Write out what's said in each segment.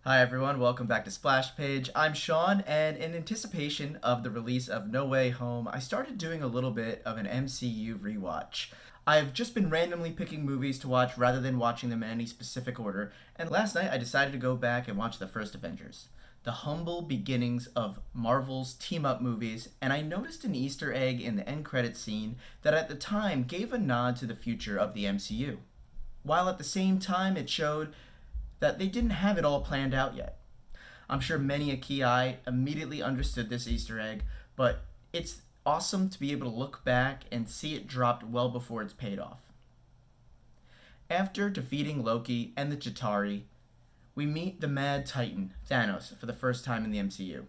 Hi everyone, welcome back to Splash Page. I'm Sean, and in anticipation of the release of No Way Home, I started doing a little bit of an MCU rewatch. I've just been randomly picking movies to watch rather than watching them in any specific order, and last night I decided to go back and watch the first Avengers. The humble beginnings of Marvel's team-up movies, and I noticed an Easter egg in the end credits scene that at the time gave a nod to the future of the MCU, while at the same time it showed that they didn't have it all planned out yet. I'm sure many a key eye immediately understood this Easter egg, but it's awesome to be able to look back and see it dropped well before it's paid off. After defeating Loki and the Chitauri, we meet the Mad Titan, Thanos, for the first time in the MCU.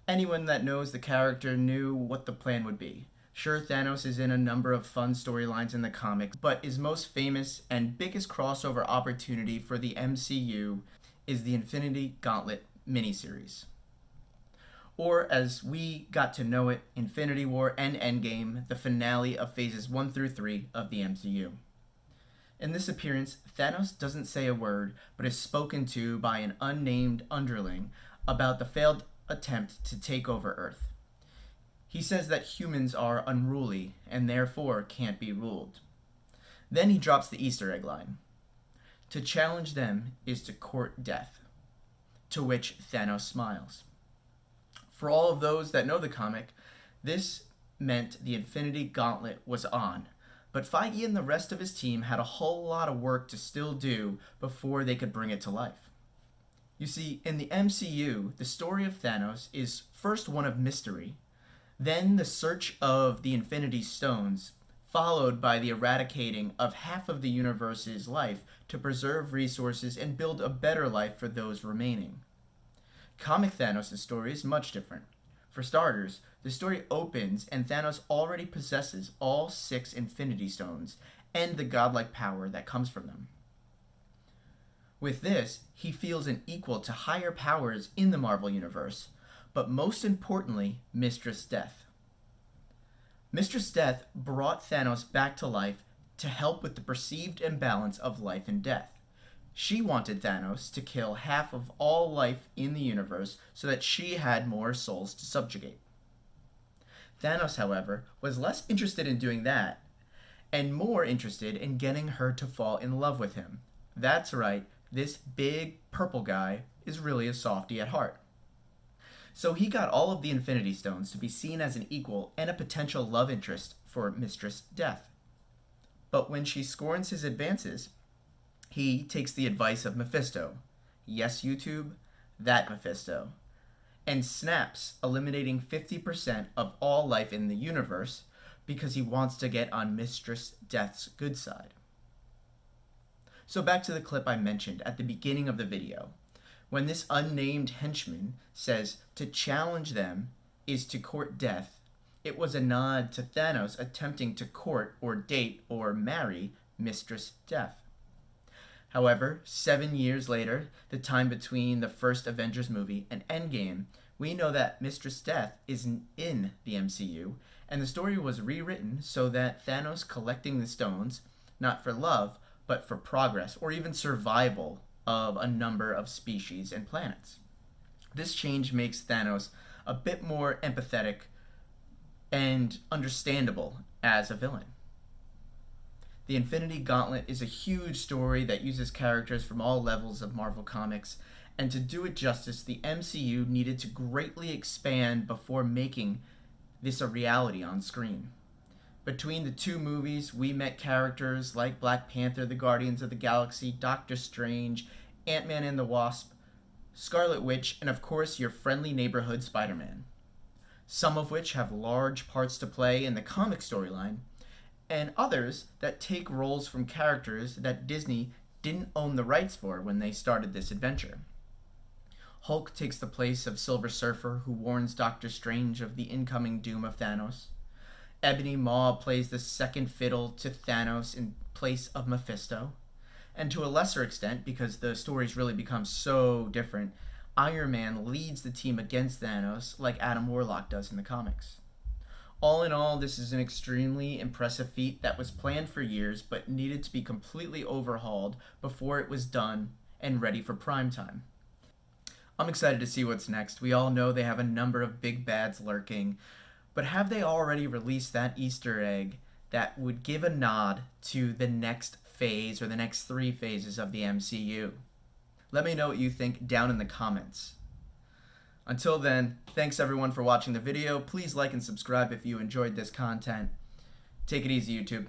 Anyone that knows the character knew what the plan would be. Sure, Thanos is in a number of fun storylines in the comics, but his most famous and biggest crossover opportunity for the MCU is the Infinity Gauntlet miniseries. Or, as we got to know it, Infinity War and Endgame, the finale of phases 1 through 3 of the MCU. In this appearance, Thanos doesn't say a word, but is spoken to by an unnamed underling about the failed attempt to take over Earth. He says that humans are unruly and therefore can't be ruled. Then he drops the Easter egg line. To challenge them is to court death. To which Thanos smiles. For all of those that know the comic, this meant the Infinity Gauntlet was on, but Feige and the rest of his team had a whole lot of work to still do before they could bring it to life. You see, in the MCU, the story of Thanos is first one of mystery, then the search of the Infinity Stones, followed by the eradicating of half of the universe's life to preserve resources and build a better life for those remaining. Comic Thanos' story is much different. For starters, the story opens and Thanos already possesses all 6 Infinity Stones and the godlike power that comes from them. With this, he feels an equal to higher powers in the Marvel Universe, but most importantly, Mistress Death. Mistress Death brought Thanos back to life to help with the perceived imbalance of life and death. She wanted Thanos to kill half of all life in the universe so that she had more souls to subjugate. Thanos, however, was less interested in doing that and more interested in getting her to fall in love with him. That's right, this big purple guy is really a softie at heart. So he got all of the Infinity Stones to be seen as an equal and a potential love interest for Mistress Death. But when she scorns his advances, he takes the advice of Mephisto. Yes, YouTube, that Mephisto. And snaps, eliminating 50% of all life in the universe because he wants to get on Mistress Death's good side. So back to the clip I mentioned at the beginning of the video. When this unnamed henchman says to challenge them is to court death, it was a nod to Thanos attempting to court or date or marry Mistress Death. However, 7 years later, the time between the first Avengers movie and Endgame, we know that Mistress Death isn't in the MCU, and the story was rewritten so that Thanos collecting the stones, not for love, but for progress or even survival of a number of species and planets. This change makes Thanos a bit more empathetic and understandable as a villain. The Infinity Gauntlet is a huge story that uses characters from all levels of Marvel Comics, and to do it justice, the MCU needed to greatly expand before making this a reality on screen. Between the 2 movies, we met characters like Black Panther, the Guardians of the Galaxy, Doctor Strange, Ant-Man and the Wasp, Scarlet Witch, and of course your friendly neighborhood Spider-Man. Some of which have large parts to play in the comic storyline, and others that take roles from characters that Disney didn't own the rights for when they started this adventure. Hulk takes the place of Silver Surfer, who warns Doctor Strange of the incoming doom of Thanos. Ebony Maw plays the second fiddle to Thanos in place of Mephisto. And to a lesser extent, because the stories really become so different, Iron Man leads the team against Thanos like Adam Warlock does in the comics. All in all, this is an extremely impressive feat that was planned for years but needed to be completely overhauled before it was done and ready for prime time. I'm excited to see what's next. We all know they have a number of big bads lurking, but have they already released that Easter egg that would give a nod to the next phase or the next 3 phases of the MCU? Let me know what you think down in the comments. Until then, thanks everyone for watching the video. Please like and subscribe if you enjoyed this content. Take it easy, YouTube.